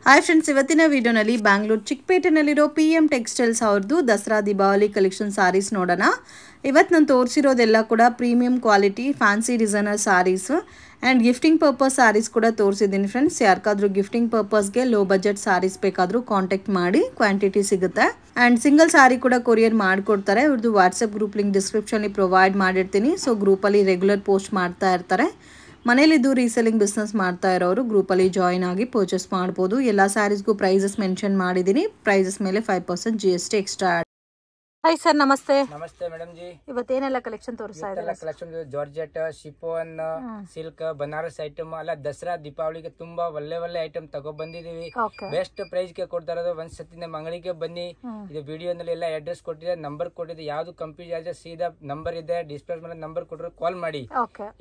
Hi friends, ಇವತ್ತಿನ ವಿಡಿಯೋನಲ್ಲಿ Bangalore ಚಿಕ್ಕಪೇಟೆನಲ್ಲಿರೋ PM textiles ಅವ್ರದ್ದು ದಸರಾ ದೀಪಾವಳಿ ಕಲೆಕ್ಷನ್ ಸಾರೀಸ್ ನೋಡೋಣ. ಇವತ್ತು ನಾನು ತೋರಿಸಿರೋದೆಲ್ಲ ಕೂಡ premium quality fancy designer saris and gifting purpose saris ಕೂಡ ತೋರಿಸಿದ್ದೀನಿ ಫ್ರೆಂಡ್ಸ್. ಯಾರಿಗಾದ್ರೂ ಗಿಫ್ಟಿಂಗ್ ಪರ್ಪಸ್ಗೆ ಲೋ ಬಜೆಟ್ ಸಾರೀಸ್ ಬೇಕಾದರೂ ಕಾಂಟ್ಯಾಕ್ಟ್ ಮಾಡಿ, ಕ್ವಾಂಟಿಟಿ ಸಿಗುತ್ತೆ. ಆ್ಯಂಡ್ ಸಿಂಗಲ್ ಸಾರಿ ಕೂಡ ಕೊರಿಯರ್ ಮಾಡಿಕೊಡ್ತಾರೆ. ಇವ್ರದ್ದು ವಾಟ್ಸಪ್ ಗ್ರೂಪ್ ಲಿಂಕ್ ಡಿಸ್ಕ್ರಿಪ್ಷನ್ಲಿ ಪ್ರೊವೈಡ್ ಮಾಡಿರ್ತೀನಿ. ಸೊ ಗ್ರೂಪಲ್ಲಿ ರೆಗ್ಯುಲರ್ ಪೋಸ್ಟ್ ಮಾಡ್ತಾ ಇರ್ತಾರೆ. ಮನೇಲಿದ್ದು ರೀಸೆಲ್ಲಿಂಗ್ ಬಿಸ್ನೆಸ್ ಮಾಡ್ತಾ ಇರೋರು ಗ್ರೂಪಲ್ಲಿ ಜಾಯಿನ್ ಆಗಿ ಪರ್ಚೇಸ್ ಮಾಡ್ಬೋದು. ಎಲ್ಲ ಸ್ಯಾರೀಸ್ಗೂ ಪ್ರೈಸಸ್ ಮೆನ್ಷನ್ ಮಾಡಿದ್ದೀನಿ. ಪ್ರೈಸಸ್ ಮೇಲೆ 5% GST ಎಕ್ಸ್ಟ್ರಾ. ಹಾಯ್ ಸರ್, ನಮಸ್ತೆ. ನಮಸ್ತೆ ಮೇಡಮ್ ಜಿ. ಇವತ್ತೇನೆಲ್ಲ ಕಲೆಕ್ಷನ್ ತೋರಿಸ್ತಾ ಇದ್ದಾರೆ? Collection georgette, chiffon, silk, Banaras item ಅಲ್ಲ. ದಸರಾ ದೀಪಾವಳಿಗೆ ತುಂಬಾ ಒಳ್ಳೆ ಐಟಮ್ ತಗೋ ಬಂದಿದೀವಿ. ಬೆಸ್ಟ್ ಪ್ರೈಸ್ ಗೆ ಕೊಡ್ತಾ ಇರೋದು. ಒಂದ್ಸತಿ ನಮ್ಮ ಅಂಗಡಿಗೆ ಬನ್ನಿ. ಇದು ವಿಡಿಯೋನಲ್ಲಿ ಎಲ್ಲ ಅಡ್ರೆಸ್ ಕೊಟ್ಟಿದೆ, ನಂಬರ್ ಕೊಟ್ಟಿದೆ. ಯಾವ್ದು ಕಂಪ್ನಿ ಆದ್ರೆ ಸೀದಾ ನಂಬರ್ ಇದೆ, ಡಿಸ್ಪ್ಲೇ ಮೇಲೆ ನಂಬರ್ ಕೊಟ್ಟರು ಕಾಲ್ ಮಾಡಿ.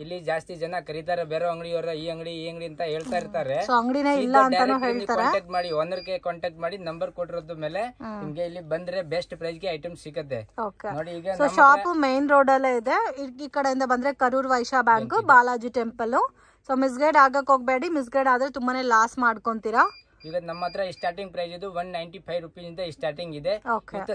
ಇಲ್ಲಿ ಜಾಸ್ತಿ ಜನ ಕರೀತಾರೆ, ಬೇರೆ ಅಂಗಡಿಯವರ ಈ ಅಂಗಡಿ ಅಂತ ಹೇಳ್ತಾ ಇರ್ತಾರೆ. ಕಾಂಟ್ಯಾಕ್ಟ್ ಮಾಡಿ, ಓನರ್ಗೆ ಕಾಂಟ್ಯಾಕ್ಟ್ ಮಾಡಿ, ನಂಬರ್ ಕೊಟ್ಟಿರೋದ್ ಮೇಲೆ ನಿಮ್ಗೆ ಇಲ್ಲಿ ಬಂದ್ರೆ ಬೆಸ್ಟ್ ಪ್ರೈಸ್ ಗೆ ಐಟಮ್ ಸಿಗುತ್ತೆ. ಸೊ ಶಾಪ್ ಮೈನ್ ರೋಡ್ ಅಲ್ಲೇ ಇದೆ. ಈ ಕಡೆಯಿಂದ ಬಂದ್ರೆ Karur Vysya bank, Balaji temple. So misguide ಆಗಕ್ ಹೋಗ್ಬೇಡಿ. ಮಿಸ್ಗೈಡ್ ಆದ್ರೆ ತುಂಬಾನೇ ಲಾಸ್ ಮಾಡ್ಕೊಂತೀರಾ. ಈಗ ನಮ್ಮ ಹತ್ರ ಸ್ಟಾರ್ಟಿಂಗ್ ಪ್ರೈಸ್ ಇದು 195 ರುಪೀಸ್ ಇಂದ ಸ್ಟಾರ್ಟಿಂಗ್ ಇದೆ.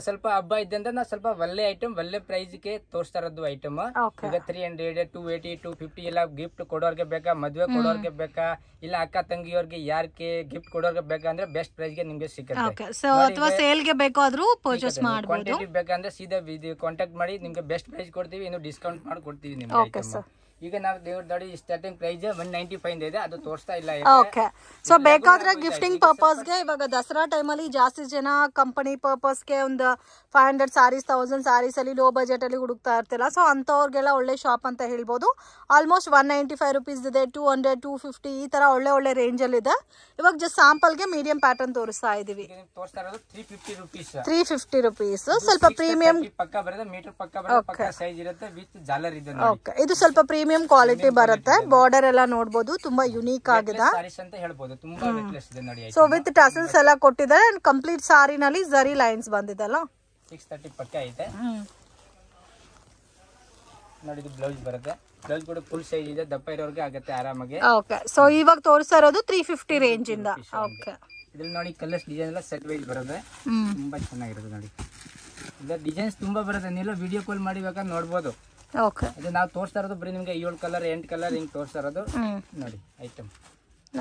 ಸ್ವಲ್ಪ ಹಬ್ಬ ಇದೆ ಅಂತ ನಾವು ಸ್ವಲ್ಪ ಒಳ್ಳೆ ಐಟಮ್ ಒಳ್ಳೆ ಪ್ರೈಸ್ ಗೆ ತೋರಿಸ್ತಾ ಇರೋದು ಐಟಮ್. ಈಗ 300, 280, 250 ಎಲ್ಲ ಗಿಫ್ಟ್ ಕೊಡೋರ್ಗೆ ಬೇಕಾ, ಮದ್ವೆ ಕೊಡೋರ್ಗೆ ಬೇಕಾ, ಇಲ್ಲ ಅಕ್ಕ ತಂಗಿಯವ್ರಿಗೆ ಯಾರಿಗೆ ಗಿಫ್ಟ್ ಕೊಡೋರ್ಗೆ ಬೇಕಾ ಅಂದ್ರೆ ಬೆಸ್ಟ್ ಪ್ರೈಸ್ ಗೆ ನಿಮ್ಗೆ ಸಿಗುತ್ತೆ. ಅಥವಾ ಸೇಲ್ ಗೆ ಬೇಕಾದ್ರೂ ಪರ್ಚೇಸ್ ಮಾಡಬಹುದು. ಕ್ವಾಂಟಿಟಿ ಬೇಕಂದ್ರೆ ಸೀದಾ ಕಾಂಟ್ಯಾಕ್ಟ್ ಮಾಡಿ, ನಿಮ್ಗೆ ಬೆಸ್ಟ್ ಪ್ರೈಸ್ ಕೊಡ್ತೀವಿ. ಇನ್ನು ಡಿಸ್ಕೌಂಟ್ ಮಾಡಿ ಕೊಡ್ತೀವಿ ನಿಮ್ಗೆ. ಈಗ ನಾವು ನೋಡಿ ಸ್ಟಾರ್ಟಿಂಗ್ ಪ್ರೈಸ್ 195 ಇದೆ, ಅದು ತೋರಿಸ್ತಾ ಇಲ್ಲ. ಓಕೆ, ಸೊ ಬೇಕಾದ್ರೆ ಗಿಫ್ಟಿಂಗ್ ಪರ್ಪಸ್ಗೆ ಇವಾಗ ದಸರಾ ಟೈಮಲ್ಲಿ ಜಾಸ್ತಿ ಜನ ಕಂಪನಿ ಪರ್ಪಸ್ಗೆ ಒಂದು 500 ಸಾರೀಸ್ 1000 ಸಾರೀಸ್ ಅಲ್ಲಿ ಲೋ ಬಜೆಟ್ ಅಲ್ಲಿ ಹುಡುಕ್ತಾ ಇರ್ತಿಲ್ಲ. ಸೊ ಅಂತವ್ರಿಗೆಲ್ಲ ಒಳ್ಳೆ ಶಾಪ್ ಅಂತ ಹೇಳ್ಬೋದು. ಆಲ್ಮೋಸ್ಟ್ 195 ರುಪೀಸ್ ಇದೆ, 200, 250 ಈ ತರ ಒಳ್ಳೆ ರೇಂಜ್ ಅಲ್ಲಿ ಇದೆ. ಇವಾಗ ಜಸ್ಟ್ ಸ್ಯಾಂಪಲ್ ಗೆ ಮೀಡಿಯಂ ಪ್ಯಾಟರ್ನ್ ತೋರಿಸ್ತಾ ಇದೀವಿ. 350 ರುಪೀಸ್. ಸ್ವಲ್ಪ ಪ್ರೀಮಿಯಂ ಪಕ್ಕ ಬರುತ್ತೆ, ಮೀಟರ್ ಪಕ್ಕ ಬರುತ್ತೆ, ಪಕ್ಕ ಸೈಜ್ ಇರುತ್ತೆ, ವಿತ್ ಜಾಲರ್ ಇದೆ. ಓಕೆ, ಇದು ಸ್ವಲ್ಪ ಪ್ರೀಮಿಯಂ ಕ್ವಾಲಿಟಿ ಬರುತ್ತೆ. ಬಾರ್ಡರ್ ಎಲ್ಲ ನೋಡಬಹುದು, ತುಂಬಾ ಯುನೀಕ್ ಆಗಿದೆ. ಸೊ ವಿತ್ ಟಸಲ್ಸ್ ಎಲ್ಲ ಕೊಟ್ಟಿದ್ದಾರೆ. ಕಂಪ್ಲೀಟ್ ಸಾರಿನಲ್ಲಿ ಜರಿ ಲೈನ್ಸ್ ಬಂದಿದೆ ಅಲ್ಲ. 630 ಪಕ್ಕ ಇದೆ ನೋಡಿ. ಇದು ಬ್ಲೌಸ್ ಬರುತ್ತೆ. ಬ್ಲೌಸ್ ಕೂಡ ಫುಲ್ ಸೈಜ್ ಇದೆ, ದಪ್ಪ ಇರೋರಿಗೆ ಆಗುತ್ತೆ ಆರಾಮಾಗಿ. ಓಕೆ, ಸೊ ಇವಾಗ ತೋರಿಸ್ತಾ ಇರೋದು 350 ರೇಂಜ್ ಇಂದ. ಓಕೆ, ಇದ್ರಲ್ಲಿ ನೋಡಿ ಕಲರ್ಸ್ ಡಿಸೈನ್ ಎಲ್ಲ ಸೆಟ್ ವೈಸ್ ಬರುತ್ತೆ. ತುಂಬಾ ಚೆನ್ನಾಗಿರುತ್ತೆ ನೋಡಿ. ಇದು ಡಿಸೈನ್ಸ್ ತುಂಬಾ ಬರುತ್ತೆ. ನೀವು ವಿಡಿಯೋ ಕಾಲ್ ಮಾಡಿ ಬೇಕಾದ್ರೆ ನೋಡ್ಬೋದು. ಓಕೆ, ಇದು ನಾವು ತೋರಿಸ್ತಾ ಇರೋದು ಬರೀ ನಿಮ್ಗೆ 7 ಕಲರ್ 8 ಕಲರ್ ಹಿಂಗ್ ತೋರಿಸ್ತಾ ಇರೋದು ನೋಡಿ. ಐಟಮ್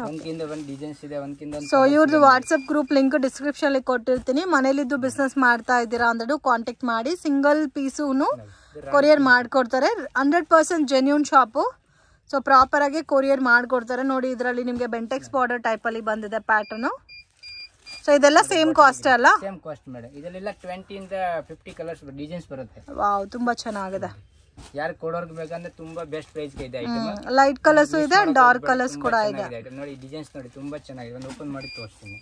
ಒಂದ್ಕಿಂತ ಒಂದ್ ಡಿಸೈನ್ಸ್ ಇದೆ, ಒಂದ್ಕಿಂತ. ಸೊ ಇವ್ರದ್ದು ವಾಟ್ಸ್ಆಪ್ ಗ್ರೂಪ್ ಲಿಂಕ್ ಡಿಸ್ಕ್ರಿಪ್ಷನ್ ಅಲ್ಲಿ ಕೊಟ್ಟಿರ್ತೀನಿ. ಮನೇಲಿದ್ದು ಬಿಸ್ನೆಸ್ ಮಾಡ್ತಾ ಇದ್ದೀರಾ ಅಂದ್ರೆ ಕಾಂಟ್ಯಾಕ್ಟ್ ಮಾಡಿ. ಸಿಂಗಲ್ ಪೀಸೂನು ಕೊರಿಯರ್ ಮಾಡ್ಕೊಡ್ತಾರೆ. 100% ಜೆನ್ಯೂನ್ ಶಾಪು. ಸೊ ಪ್ರಾಪರ್ ಆಗಿ ಕೊರಿಯರ್ ಮಾಡ್ಕೊಡ್ತಾರೆ ನೋಡಿ. ಇದರಲ್ಲಿ ನಿಮ್ಗೆ ಬೆಂಟೆಕ್ಸ್ ಬಾರ್ಡರ್ ಟೈಪ್ ಅಲ್ಲಿ ಬಂದಿದೆ ಪ್ಯಾಟರ್ನ್. ಸೊ ಇದೆಲ್ಲ ಸೇಮ್ ಕಾಸ್ಟ್ ಅಲ್ಲ? Same cost madam. ಇದೆಲ್ಲ 20 ಇಂದ 50 ಕಲರ್ಸ್ ಡಿಸೈನ್ಸ್ ಬರುತ್ತೆ. ವಾವ್, ತುಂಬಾ ಚೆನ್ನಾಗಿದೆ. ಯಾರು ಕೊಡೋರ್ಗೆ ಬೇಕಂದ್ರೆ ತುಂಬಾ ಬೆಸ್ಟ್ ಪ್ರೈಸ್ ಗೆ ಇದೆ ಐಟಮ್. ಲೈಟ್ ಕಲರ್ಸ್ ಇದೆ, ಡಾರ್ಕ್ ಕಲರ್ಸ್ ಕೂಡ ಇದೆ ನೋಡಿ. ಡಿಸೈನ್ಸ್ ನೋಡಿ ತುಂಬಾ ಚೆನ್ನಾಗಿದೆ. ಒಂದು ಓಪನ್ ಮಾಡಿ ತೋರಿಸ್ತೀನಿ.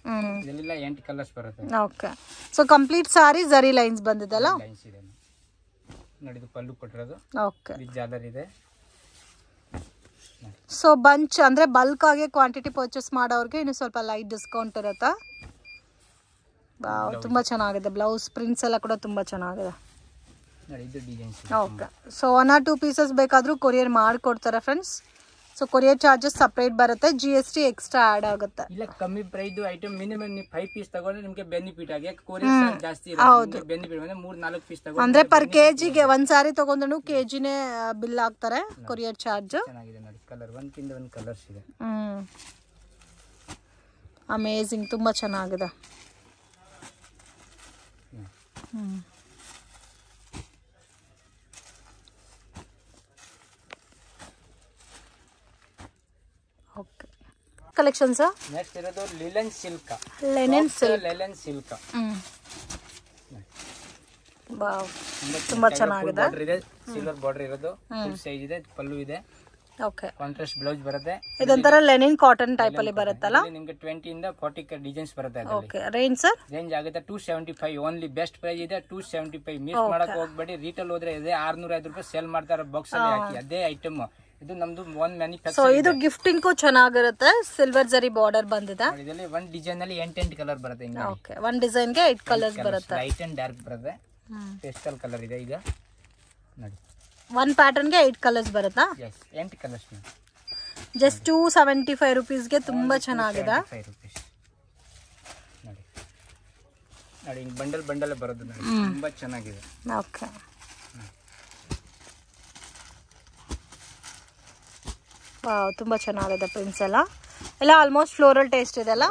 ಇದೆಲ್ಲ 8 ಕಲರ್ಸ್ ಬರುತ್ತೆ. ಓಕೆ, ಸೊ ಕಂಪ್ಲೀಟ್ ಸಾರಿ ಜರಿ ಲೈನ್ಸ್ ಬಂದಿದೆ ಅಲ್ಲ. ಲೈನ್ಸ್ ಇದೆ ನೋಡಿ. ಇದು ಪಲ್ಲು ಕೊಟ್ಟಿರೋದು. ಓಕೆ, ವಿತ್ ಜಾಲರ್ ಇದೆ. ಸೊ ಬಂಚ್ ಅಂದ್ರೆ ಬಲ್ಕ್ ಆಗಿ ಕ್ವಾಂಟಿಟಿ ಪರ್ಚೇಸ್ ಮಾಡೋರ್ಗೆ ಇನ್ನು ಸ್ವಲ್ಪ ಲೈಟ್ ಡಿಸ್ಕೌಂಟ್ ಇರುತ್ತೆ. ವಾವ್, ತುಂಬಾ ಚೆನ್ನಾಗಿದೆ. ಬ್ಲೌಸ್ ಪ್ರಿಂಟ್ಸ್ ಎಲ್ಲ ಕೂಡ ತುಂಬಾ ಚೆನ್ನಾಗಿದೆ. ಓಕೆ, ಸೊ 1 or 2 ಪೀಸಸ್ ಬೇಕಾದ್ರೂ ಕೊರಿಯರ್ ಮಾಡ್ಕೊಡ್ತಾರೆ friends. So courier charges separate ಬರುತ್ತೆ, GST ಎಕ್ಸ್ಟ್ರಾ ಆಡ್ ಆಗುತ್ತೆ. ಇಲ್ಲ ಕಮ್ಮಿ ಪ್ರೈಸ್ ಐಟಮ್ ಮಿನಿಮಮ್ ನೀವು 5 ಪೀಸ್ ತಗೊಂಡ್ರೆ ನಿಮಗೆ ಬೆನಿಫಿಟ್ ಆಗಿ. ಕೊರಿಯರ್ ಜಾಸ್ತಿ ಇರುತ್ತೆ, ಬೆನಿಫಿಟ್ ಅಂದ್ರೆ 3-4 ಪೀಸ್ ತಗೊಂಡ್ರೆ ಅಂದ್ರೆ ಪರ್ ಕೆಜಿಗೆ ಒಂದ್ ಸಾರಿ ತಗೊಂಡ್ರು ಕೆಜಿನೇ ಬಿಲ್ ಆಗ್ತಾರೆ ಕೊರಿಯರ್ ಚಾರ್ಜ್. ಚೆನ್ನಾಗಿದೆ ನೋಡಿ. ಕಲರ್ ಒಂದ್ಕಿಂತ ಒಂದು ಕಲರ್ಸ್ ಇದೆ. ಅಮೇಜಿಂಗ್, ತುಂಬಾ ಚೆನ್ನಾಗಿದೆ. ಓಕೆ, ಕಲೆಕ್ಷನ್ಸ್ ನೆಕ್ಸ್ಟ್ ಇರೋದು ಲಿನನ್ ಸಿಲ್ಕ್. ವಾವ್, ತುಂಬಾ ಚೆನ್ನಾಗಿದೆ. ಸಿಲ್ವರ್ ಬಾರ್ಡರ್ ಇರೋದು, ಫುಲ್ ಸೈಜ್ ಇದೆ, ಪಲ್ಲು ಇದೆ. ಓಕೆ, ಕಾಂಟ್ರಾಸ್ಟ್ ಬ್ಲೌಸ್ ಬರುತ್ತೆ. ಇದೊಂತರ ಲೆನಿನ್ ಕಾಟನ್ ಟೈಪ್ ಅಲ್ಲಿ ಬರುತ್ತಲ್ಲ. ನಿಮಗೆ 20 ಇಂದ 40 ಡಿಸೈನ್ಸ್ ಬರುತ್ತೆ. Okay, range sir? ರೇಂಜ್ ಆಗುತ್ತೆ 275 ಓನ್ಲಿ. ಬೆಸ್ಟ್ ಪ್ರೈಸ್ ಇದೆ 275. ಮಿಸ್ ಮಾಡಕ್ ಹೋಗ್ಬೇಡಿ. ರೀಟೇಲ್ ಹೋದ್ರೆ ಇದೆ 605 ರೂಪಾಯಿ ಸೇಲ್ ಮಾಡ್ತಾರೆ ಬಾಕ್ಸ್ ಅಲ್ಲಿ ಹಾಕಿ. ಅದೇ ಐಟಮ್ ಇದು ನಮ್ದು ಒನ್ ಮ್ಯಾನುಫ್ಯಾಕ್ಚರ್. ಸೊ ಇದು ಗಿಫ್ಟಿಂಗ್ ಚೆನ್ನಾಗಿರುತ್ತೆ. ಸಿಲ್ವರ್ ಜರಿ ಬಾರ್ಡರ್ ಬಂದಿದೆ. ಇದರಲ್ಲಿ ಒಂದು ಡಿಸೈನ್ ಅಲ್ಲಿ 8 ಕಲರ್ ಬರುತ್ತೆ. ಓಕೆ, ಒಂದು ಡಿಸೈನ್ ಗೆ 8 ಕಲರ್ಸ್ ಬರುತ್ತೆ. ಲೈಟ್ ಅಂಡ್ ಡಾರ್ಕ್ ಬರುತ್ತೆ. ಪೇಸ್ಟಲ್ ಕಲರ್ ಇದೆ. ಈಗ ನೋಡಿ, ಒಂದು ಪ್ಯಾಟರ್ನ್ ಗೆ 8 ಕಲರ್ಸ್ ಬರುತ್ತಾ? S, 8 colours. ಜಸ್ಟ್ 275 ರೂಪೀಸ್ ಗೆ ತುಂಬಾ ಚೆನ್ನಾಗಿದೆ. ನೋಡಿ ಬಂಡಲ್ ಬಂಡಲ್ ಬರೋದು ನೋಡಿ, ತುಂಬಾ ಚೆನ್ನಾಗಿದೆ. ಓಕೆ, ವಾವ್ ತುಂಬಾ ಚೆನ್ನಾಗಿದೆ ಪ್ರಿಂಟ್ಸ್ ಎಲ್ಲ ಆಲ್ಮೋಸ್ಟ್ ಫ್ಲೋರಲ್ ಟೇಸ್ಟ್ ಇದೆ ಅಲ್ಲ.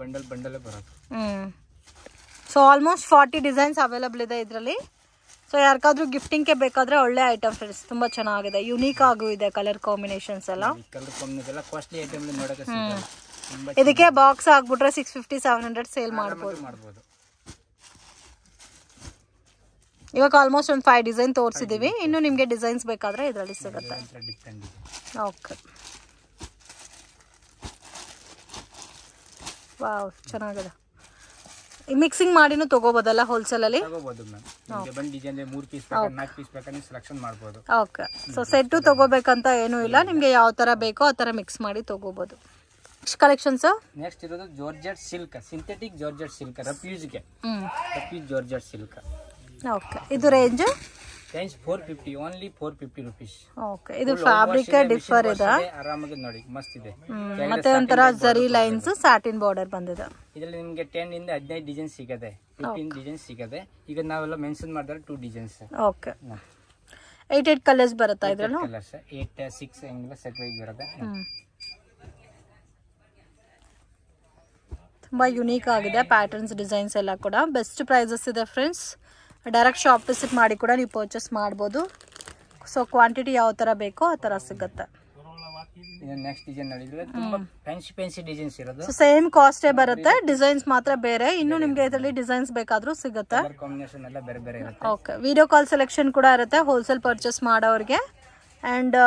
ಬಂಡಲ್ ಬಂಡಲ್ ಬರೋದು. ಸೊ ಆಲ್ಮೋಸ್ಟ್ 40 ಡಿಸೈನ್ಸ್ ಅವೈಲಬಲ್ ಇದೆ ಇದರಲ್ಲಿ. ಸೊ ಯಾರಿಗಾದ್ರೂ ಗಿಫ್ಟಿಂಗ್ಗೆ ಬೇಕಾದ್ರೆ ಒಳ್ಳೆ ಐಟಮ್ ಫ್ರೆಂಡ್ಸ್, ತುಂಬಾ ಚೆನ್ನಾಗಿದೆ, ಯುನೀಕ್ ಆಗು ಇದೆ ಕಲರ್ ಕಾಂಬಿನೇಷನ್ಸ್ ಎಲ್ಲ. ಇದಕ್ಕೆ ಬಾಕ್ಸ್ ಆಗ್ಬಿಟ್ರೆ 650-700 ಸೇಲ್ ಮಾಡ್ಬೋದು. ಇವಾಗ ಆಲ್ಮೋಸ್ಟ್ ಒಂದು 5 ಡಿಸೈನ್ ತೋರಿಸಿದೀವಿ, ಇನ್ನು ನಿಮ್ಗೆ ಡಿಸೈನ್ಸ್ ಬೇಕಾದ್ರೆ ಇದರಲ್ಲಿ ಸಿಗುತ್ತೆ. ಓಕೆ, ವಾವ್ ಚೆನ್ನಾಗಿದೆ. ಮಿಕ್ಸಿಂಗ್ ಮಾಡಿನೂ ತಗೋಬೋದಲ್ಲ ಹೋಲ್ಸೇಲ್ ಅಲ್ಲಿ. ಓಕೆ, ಸೊ ಸೆಟ್ ತಗೋಬೇಕಂತ ಏನೂ ಇಲ್ಲ, ನಿಮ್ಗೆ ಯಾವ ತರ ಬೇಕೋ ಆ ತರ ಮಿಕ್ಸ್ ಮಾಡಿ ತಗೋಬಹುದು. ನೆಕ್ಸ್ಟ್ ಕಲೆಕ್ಷನ್ಸ್ ನೆಕ್ಸ್ಟ್ ಇರೋದು georgette silk, synthetic georgette silk, refuse georgette silk. Okay, ಇದು ರೇಂಜ್ 450, ಓನ್ಲಿ 450 rupees. ಓಕೆ, ಇದು ಫ್ಯಾಬ್ರಿಕ್ ಡಿಫರ್ ಇದೆ, ಆರಾಮಾಗಿ ನೋಡಿ ಮಸ್ತ್ ಇದೆ. ಮತ್ತೆ ಒಂಥರ ಜರಿ ಲೈನ್ಸ್ ಸ್ಯಾಟಿನ್ ಬಾರ್ಡರ್ ಬಂದಿದೆ. ಇದರಲ್ಲಿ ನಿಮಗೆ 10 ಇಂದ 15 ಡಿಸೈನ್ ಸಿಗುತ್ತೆ, 15 ಡಿಸೈನ್ ಸಿಗುತ್ತೆ. ಈಗ ನಾವೆಲ್ಲ ಮೆನ್ಷನ್ ಮಾಡಿದ್ರೆ 2 ಡಿಸೈನ್ಸ್. ಓಕೆ, 8 ಕಲರ್ಸ್ ಬರುತ್ತಾ ಇದ್ರಲ್ಲಿ? ಕಲರ್ಸ್ 8, 6 ಹಿಂಗೆಲ್ಲ ಸೆಟ್ ವೈಸ್ ಬರುತ್ತೆ. ತುಂಬಾ ಯುನೀಕ್ ಆಗಿದೆ ಪ್ಯಾಟರ್ನ್ಸ್, ಡಿಸೈನ್ಸ್ ಎಲ್ಲ ಕೂಡ. ಬೆಸ್ಟ್ ಪ್ರೈಸಸ್ ಇದೆ ಫ್ರೆಂಡ್ಸ್. ಡೈರೆಕ್ಟ್ ಶಾಪ್ ವಿಸಿಟ್ ಮಾಡಿ ಕೂಡ ನೀವು ಪರ್ಚೇಸ್ ಮಾಡ್ಬೋದು. ಸೊ ಕ್ವಾಂಟಿಟಿ ಯಾವ ತರ ಬೇಕೋ ಆ ತರ ಸಿಗುತ್ತೆ. ನೆಕ್ಸ್ಟ್ ಡಿಸೈನ್ ನೋಡಿದ್ರೆ ತುಂಬಾ ಫ್ಯಾನ್ಸಿ ಡಿಸೈನ್ಸ್ ಇರೋದು. ಸೊ ಸೇಮ್ ಕಾಸ್ಟೇ ಬರುತ್ತೆ, ಡಿಸೈನ್ಸ್ ಮಾತ್ರ ಬೇರೆ. ಇನ್ನು ನಿಮ್ಗೆ ಇದರಲ್ಲಿ ಡಿಸೈನ್ಸ್ ಬೇಕಾದ್ರೂ ಸಿಗುತ್ತೆ. ಕಾಂಬಿನೇಷನ್ ಎಲ್ಲ ಬೇರೆ ಬೇರೆ ಇರುತ್ತೆ. ಓಕೆ, ವಿಡಿಯೋ ಕಾಲ್ ಸೆಲೆಕ್ಷನ್ ಕೂಡ ಇರುತ್ತೆ ಹೋಲ್ಸೇಲ್ ಪರ್ಚೇಸ್ ಮಾಡೋರಿಗೆ. ಅಂಡ್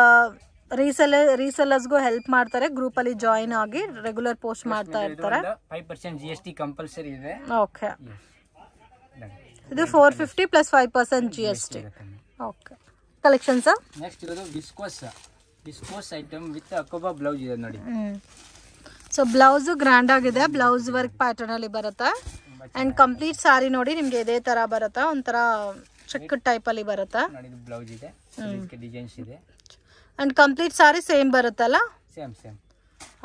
ರೀಸೆಲ್ಲರ್ಸ್ಗೂ ಹೆಲ್ಪ್ ಮಾಡ್ತಾರೆ, ಗ್ರೂಪ್ ಅಲ್ಲಿ ಜಾಯಿನ್ ಆಗಿ ರೆಗ್ಯುಲರ್ ಪೋಸ್ಟ್ ಮಾಡ್ತಾ ಇರ್ತಾರೆ. 5% GST ಕಂಪಲ್ಸರಿ ಇದೆ. ಓಕೆ, ಇದು 450 plus 5% GST. Okay, collections next ಇರೋದು ವಿಸ್ಕೋಸ್ ಐಟಮ್ ವಿತ್ ಅಕೋಬಾ ಬ್ಲೌಸ್ ಇದೆ ನೋಡಿ. ಸೊ ಬ್ಲೌಸ್ ಗ್ರ್ಯಾಂಡ್ ಆಗಿದೆ, ಬ್ಲೌಸ್ ವರ್ಕ್ ಪ್ಯಾಟರ್ನ್ ಅಲ್ಲಿ ಬರುತ್ತೆ. ಅಂಡ್ ಕಂಪ್ಲೀಟ್ ಸಾರಿ ನೋಡಿ ನಿಮ್ಗೆ ಇದೇ ತರ ಬರುತ್ತೆ, ಒಂಥರ ಚೆಕ್ ಟೈಪ್ ಅಲ್ಲಿ ಬರುತ್ತೆ. ನೋಡಿ ಇದು ಬ್ಲೌಸ್ ಇದೆ, ಇದಕ್ಕೆ ಡಿಸೈನ್ಸ್ ಇದೆ. ಅಂಡ್ ಕಂಪ್ಲೀಟ್ ಸಾರಿ ಸೇಮ್ ಬರುತ್ತಲ್ಲ? ಸೇಮ್.